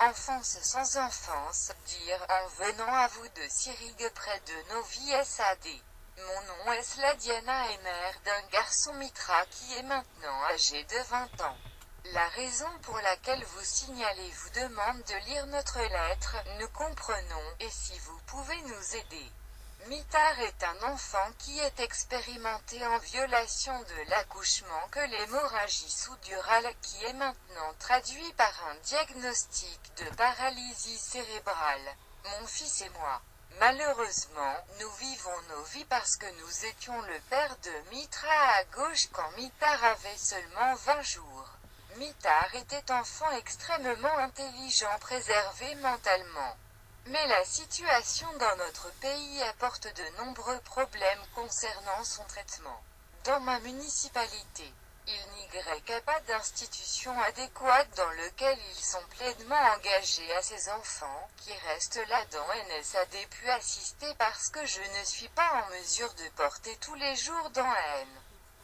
Enfance sans enfance, dire en venant à vous de Syrigue près de Novi Sad. Mon nom est Sladiana et mère d'un garçon Mitra qui est maintenant âgé de 20 ans. La raison pour laquelle vous signalez vous demande de lire notre lettre, nous comprenons, et si vous pouvez nous aider. Mitar est un enfant qui est expérimenté en violation de l'accouchement que l'hémorragie sous-durale qui est maintenant traduit par un diagnostic de paralysie cérébrale. Mon fils et moi. Malheureusement, nous vivons nos vies parce que nous étions le père de Mitra à gauche quand Mitar avait seulement 20 jours. Mitar était enfant extrêmement intelligent, préservé mentalement. Mais la situation dans notre pays apporte de nombreux problèmes concernant son traitement. Dans ma municipalité, il n'y a pas d'institution adéquate dans lequel ils sont pleinement engagés à ces enfants, qui restent là dans NSAD puis assister parce que je ne suis pas en mesure de porter tous les jours dans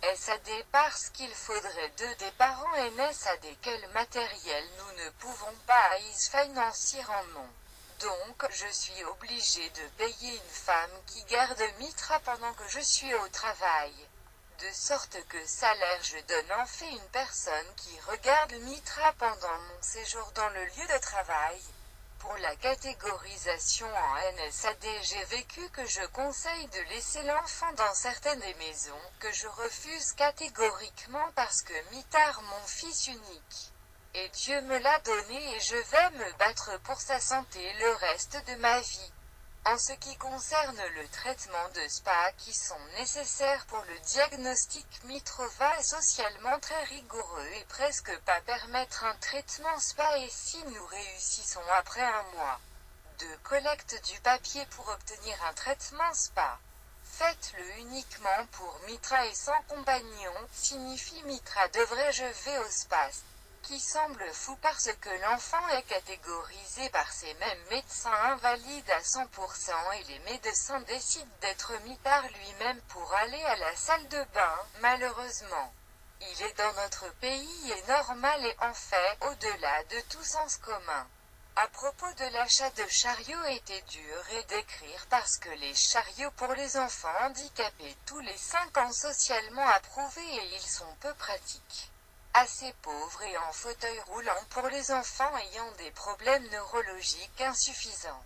NSAD parce qu'il faudrait des parents NSAD. Quel matériel nous ne pouvons pas financer en nom. Donc, je suis obligé de payer une femme qui garde Mitra pendant que je suis au travail. De sorte que salaire je donne en fait une personne qui regarde Mitra pendant mon séjour dans le lieu de travail. Pour la catégorisation en NSAD, j'ai vécu que je conseille de laisser l'enfant dans certaines des maisons, que je refuse catégoriquement parce que Mitar mon fils unique. Et Dieu me l'a donné et je vais me battre pour sa santé le reste de ma vie. En ce qui concerne le traitement de SPA qui sont nécessaires pour le diagnostic, Mitrova est socialement très rigoureux et presque pas permettre un traitement SPA et si nous réussissons après un mois de collecte du papier pour obtenir un traitement SPA. Faites-le uniquement pour Mitra et sans compagnon, signifie Mitra devrais-je vais au SPA. Qui semble fou parce que l'enfant est catégorisé par ces mêmes médecins invalides à 100% et les médecins décident d'être Mitar lui-même pour aller à la salle de bain, malheureusement. Il est dans notre pays et normal et en fait, au-delà de tout sens commun. À propos de l'achat de chariots était dur et d'écrire parce que les chariots pour les enfants handicapés tous les 5 ans socialement approuvés et ils sont peu pratiques. Assez pauvres et en fauteuil roulant pour les enfants ayant des problèmes neurologiques insuffisants.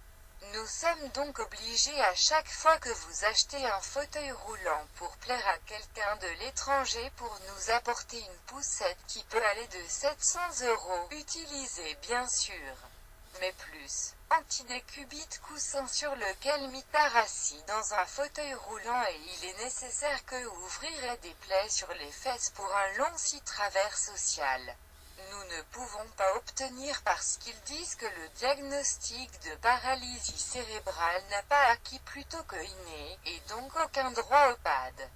Nous sommes donc obligés à chaque fois que vous achetez un fauteuil roulant pour plaire à quelqu'un de l'étranger pour nous apporter une poussette qui peut aller de 700 €, utilisée bien sûr. Mais plus, antidécubit coussin sur lequel Mitar assis dans un fauteuil roulant et il est nécessaire que ouvrirait des plaies sur les fesses pour un long travers social. Nous ne pouvons pas obtenir parce qu'ils disent que le diagnostic de paralysie cérébrale n'a pas acquis plutôt que inné, et donc aucun droit au PAD.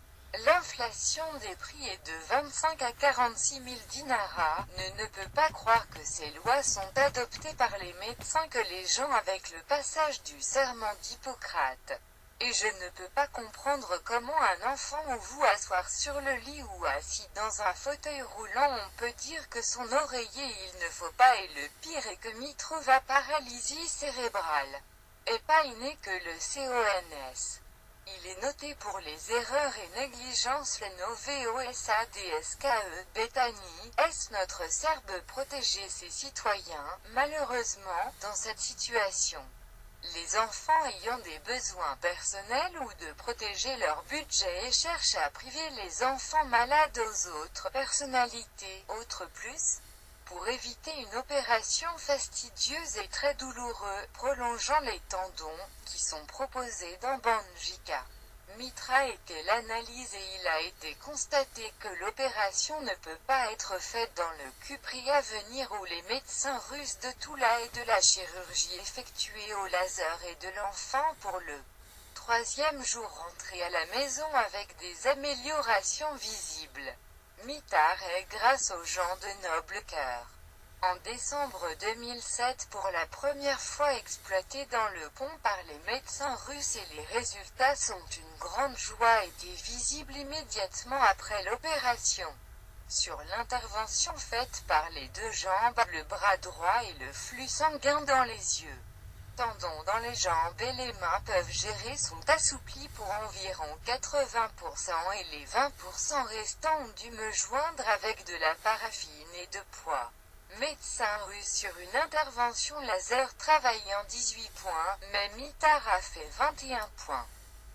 L'inflation des prix est de 25 à 46 000 dinars. Ne peut pas croire que ces lois sont adoptées par les médecins que les gens avec le passage du serment d'Hippocrate. Et je ne peux pas comprendre comment un enfant ou vous asseoir sur le lit ou assis dans un fauteuil roulant on peut dire que son oreiller il ne faut pas et le pire est que Mitrova paralysie cérébrale. Et pas inné que le CONS. Il est noté pour les erreurs et négligences NOVOSADSKE, Bethany, est notre Serbe protéger ses citoyens, malheureusement, dans cette situation. Les enfants ayant des besoins personnels ou de protéger leur budget et cherchent à priver les enfants malades aux autres personnalités, autres plus, pour éviter une opération fastidieuse et très douloureuse, prolongeant les tendons, qui sont proposés dans Banjika. Mitra était l'analyse et il a été constaté que l'opération ne peut pas être faite dans le Cupri à venir où les médecins russes de Toula et de la chirurgie effectuée au laser et de l'enfant pour le 3e jour rentré à la maison avec des améliorations visibles. Mitar est grâce aux gens de noble cœur. En décembre 2007 pour la première fois exploité dans le pont par les médecins russes et les résultats sont une grande joie était visible immédiatement après l'opération. Sur l'intervention faite par les deux jambes, le bras droit et le flux sanguin dans les yeux. Tendons dans les jambes et les mains peuvent gérer sont assouplis pour environ 80% et les 20% restants ont dû me joindre avec de la paraffine et de poids. Médecin russe sur une intervention laser travaillant 18 points, mais Mitard a fait 21 points.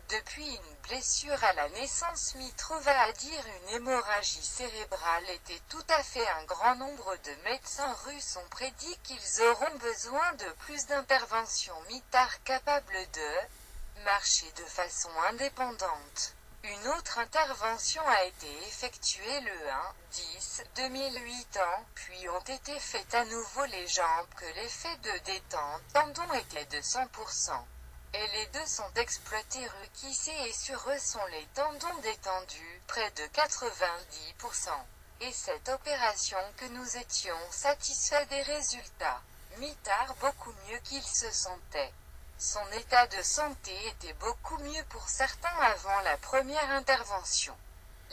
Depuis une blessure à la naissance, Mitrova a dire une hémorragie cérébrale était tout à fait un grand nombre de médecins russes ont prédit qu'ils auront besoin de plus d'interventions. Mitard capable de marcher de façon indépendante. Une autre intervention a été effectuée le 1-10-2008 ans, puis ont été faites à nouveau les jambes que l'effet de détente tendon était de 100%. Et les deux sont exploités requissés et sur eux sont les tendons détendus, près de 90%. Et cette opération que nous étions satisfaits des résultats. Mitard beaucoup mieux qu'il se sentait. Son état de santé était beaucoup mieux pour certains avant la première intervention.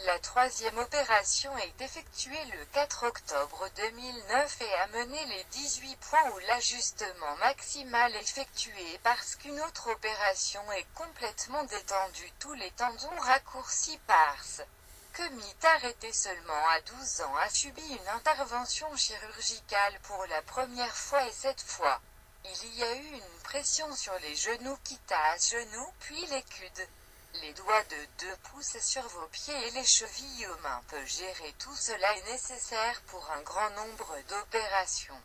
La troisième opération est effectuée le 4 octobre 2009 et a mené les 18 points où l'ajustement maximal effectué parce qu'une autre opération est complètement détendue tous les tendons raccourcis parce que Mitard était seulement à 12 ans a subi une intervention chirurgicale pour la première fois et cette fois. Il y a eu une pression sur les genoux qui tassent genoux puis les coudes. Les doigts de 2 pouces sur vos pieds et les chevilles aux mains peuvent gérer tout cela est nécessaire pour un grand nombre d'opérations.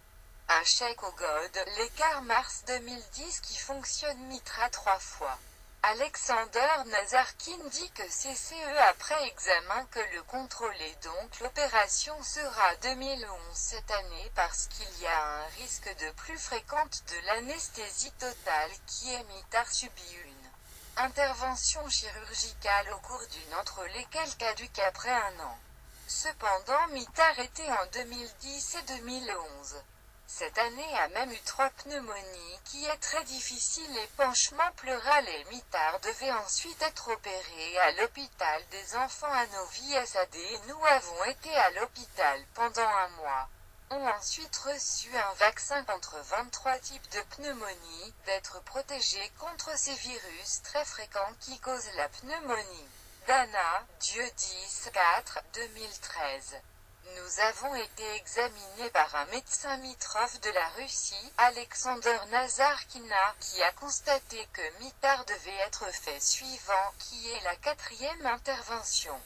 Un chèque au God, l'écart mars 2010 qui fonctionne Mitra 3 fois. Alexander Nazarkin dit que CCE après examen que le contrôle et donc l'opération sera 2011 cette année parce qu'il y a un risque de plus fréquente de l'anesthésie totale qui est Mitard subit une intervention chirurgicale au cours d'une entre lesquelles caduque après un an. Cependant Mitard était en 2010 et 2011. Cette année a même eu 3 pneumonies qui est très difficile et penchement pleural et Mitard devait ensuite être opéré à l'hôpital des enfants à Novi SAD et nous avons été à l'hôpital pendant un mois. Ont ensuite reçu un vaccin contre 23 types de pneumonie, d'être protégés contre ces virus très fréquents qui causent la pneumonie. Dana, Dieu 10-4-2013. Nous avons été examinés par un médecin Mitrov de la Russie, Alexander Nazarkina, qui a constaté que Mitard devait être fait suivant, qui est la 4e intervention.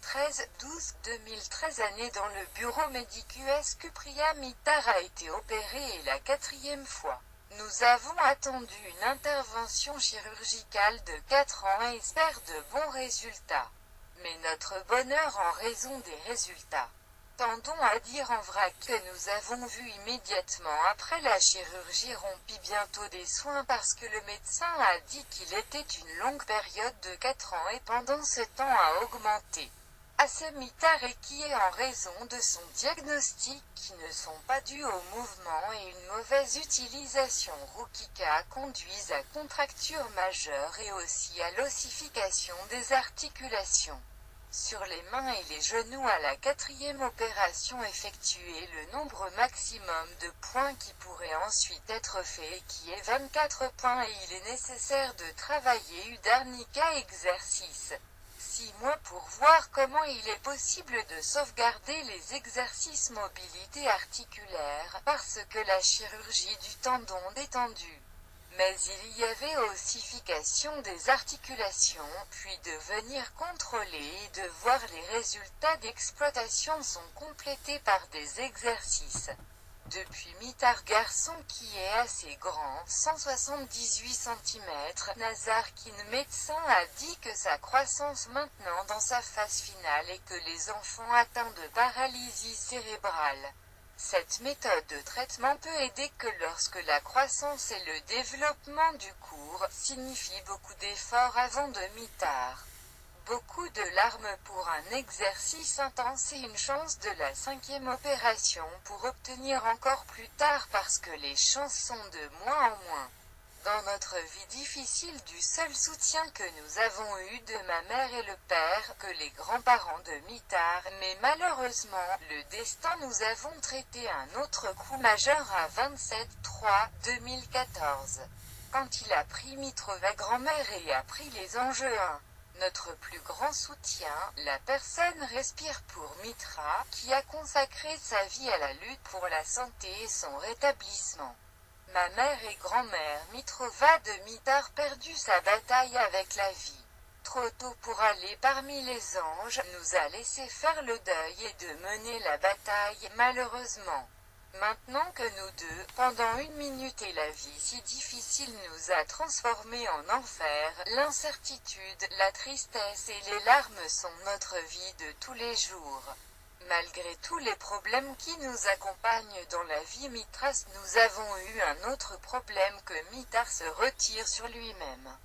13-12-2013 année dans le bureau médic-US Cupria Mitard a été opéré et la 4e fois. Nous avons attendu une intervention chirurgicale de 4 ans et espère de bons résultats. Mais notre bonheur en raison des résultats. Tendons à dire en vrac que nous avons vu immédiatement après la chirurgie rompit bientôt des soins parce que le médecin a dit qu'il était une longue période de 4 ans et pendant ce temps a augmenté. Assez Mitard et qui est en raison de son diagnostic qui ne sont pas dus au mouvement et une mauvaise utilisation Rukika conduisent à contracture majeure et aussi à l'ossification des articulations. Sur les mains et les genoux à la 4e opération effectuée le nombre maximum de points qui pourrait ensuite être fait qui est 24 points et il est nécessaire de travailler Udarnika exercice. 6 mois pour voir comment il est possible de sauvegarder les exercices mobilité articulaire parce que la chirurgie du tendon détendu. Mais il y avait ossification des articulations, puis de venir contrôler et de voir les résultats d'exploitation sont complétés par des exercices. Depuis Mitard garçon qui est assez grand, 178 cm, Nazarkin médecin a dit que sa croissance maintenant dans sa phase finale et que les enfants atteints de paralysie cérébrale. Cette méthode de traitement peut aider que lorsque la croissance et le développement du cours signifie beaucoup d'efforts avant de Mitard. Beaucoup de larmes pour un exercice intense et une chance de la 5e opération pour obtenir encore plus tard parce que les chances sont de moins en moins. Dans notre vie difficile, du seul soutien que nous avons eu de ma mère et le père, que les grands-parents de Mithar, mais malheureusement, le destin nous avons traité un autre coup majeur à 27/3/2014. Quand il a pris Mitrova grand-mère et a pris les enjeux 1. Notre plus grand soutien, la personne Respire pour Mitra, qui a consacré sa vie à la lutte pour la santé et son rétablissement. Ma mère et grand-mère Mitrova de Mithar perdu sa bataille avec la vie. Trop tôt pour aller parmi les anges, nous a laissé faire le deuil et de mener la bataille, malheureusement. Maintenant que nous deux, pendant 1 minute et la vie si difficile nous a transformés en enfer, l'incertitude, la tristesse et les larmes sont notre vie de tous les jours. Malgré tous les problèmes qui nous accompagnent dans la vie Mitras, nous avons eu un autre problème que Mithar se retire sur lui-même.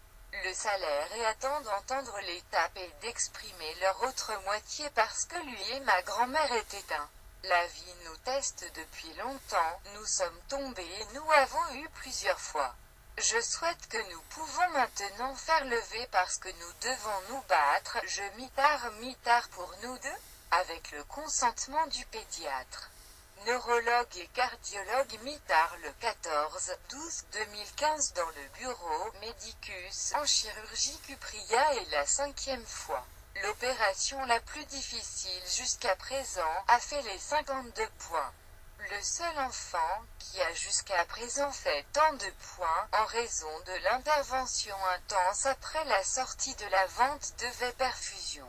Le salaire et attend d'entendre les tapes et d'exprimer leur autre moitié parce que lui et ma grand-mère étaient un. La vie nous teste depuis longtemps, nous sommes tombés et nous avons eu plusieurs fois. Je souhaite que nous pouvons maintenant faire lever parce que nous devons nous battre, Mithar pour nous deux, avec le consentement du pédiatre. Neurologue et cardiologue Mithar le 14/12/2015 dans le bureau Medicus en chirurgie Cupria et la 5e fois. L'opération la plus difficile jusqu'à présent a fait les 52 points. Le seul enfant qui a jusqu'à présent fait tant de points en raison de l'intervention intense après la sortie de la vente de perfusion.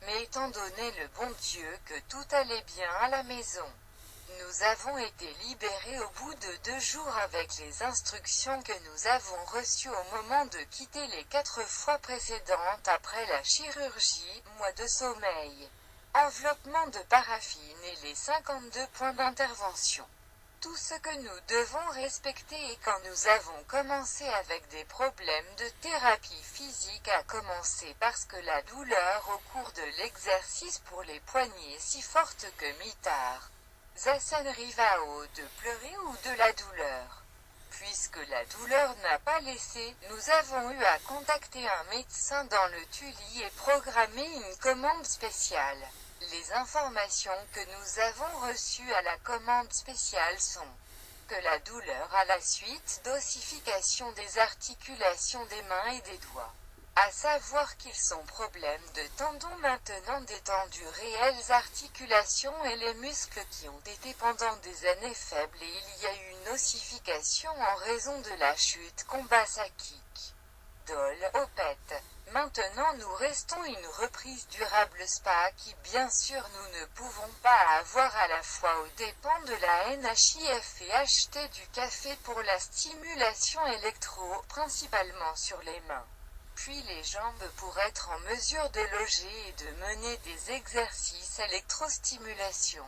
Mais étant donné le bon Dieu que tout allait bien à la maison, nous avons été libérés au bout de 2 jours avec les instructions que nous avons reçues au moment de quitter les 4 fois précédentes après la chirurgie, mois de sommeil, enveloppement de paraffine et les 52 points d'intervention. Tout ce que nous devons respecter et quand nous avons commencé avec des problèmes de thérapie physique a commencé parce que la douleur au cours de l'exercice pour les poignets si forte que Mithar Zassen Rivao de pleurer ou de la douleur. Puisque la douleur n'a pas laissé, nous avons eu à contacter un médecin dans le Tully et programmer une commande spéciale. Les informations que nous avons reçues à la commande spéciale sont que la douleur à la suite d'ossification des articulations des mains et des doigts. À savoir qu'ils sont problèmes de tendons maintenant détendus réelles articulations et les muscles qui ont été pendant des années faibles et il y a eu une ossification en raison de la chute combat Sakik. Dol, Opet. Maintenant nous restons une reprise durable spa qui bien sûr nous ne pouvons pas avoir à la fois aux dépens de la NHIF et acheter du café pour la stimulation électro, principalement sur les mains. Puis les jambes pour être en mesure de loger et de mener des exercices électrostimulation.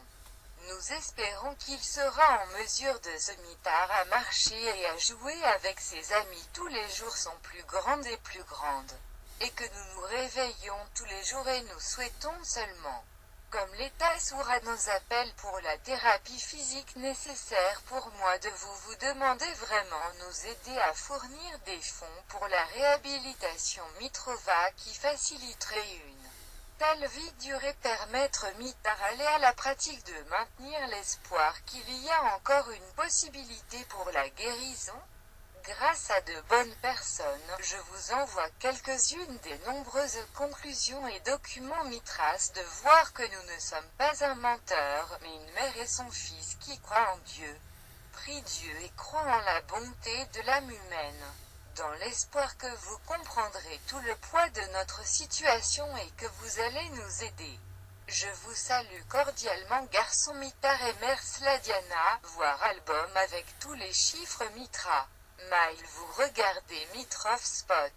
Nous espérons qu'il sera en mesure de se mettre à marcher et à jouer avec ses amis tous les jours sont plus grandes et plus grandes. Et que nous nous réveillons tous les jours et nous souhaitons seulement, comme l'État sourd nos appels pour la thérapie physique nécessaire pour moi de vous demander vraiment nous aider à fournir des fonds pour la réhabilitation Mitrova qui faciliterait une telle vie durée permettre Mithar aller à la pratique de maintenir l'espoir qu'il y a encore une possibilité pour la guérison. Grâce à de bonnes personnes, je vous envoie quelques-unes des nombreuses conclusions et documents Mitras de voir que nous ne sommes pas un menteur, mais une mère et son fils qui croient en Dieu. Prie Dieu et croient en la bonté de l'âme humaine. Dans l'espoir que vous comprendrez tout le poids de notre situation et que vous allez nous aider. Je vous salue cordialement garçon Mithar et mère Sladiana, voir album avec tous les chiffres Mitra. Mail vous regardez Mitrov Spot.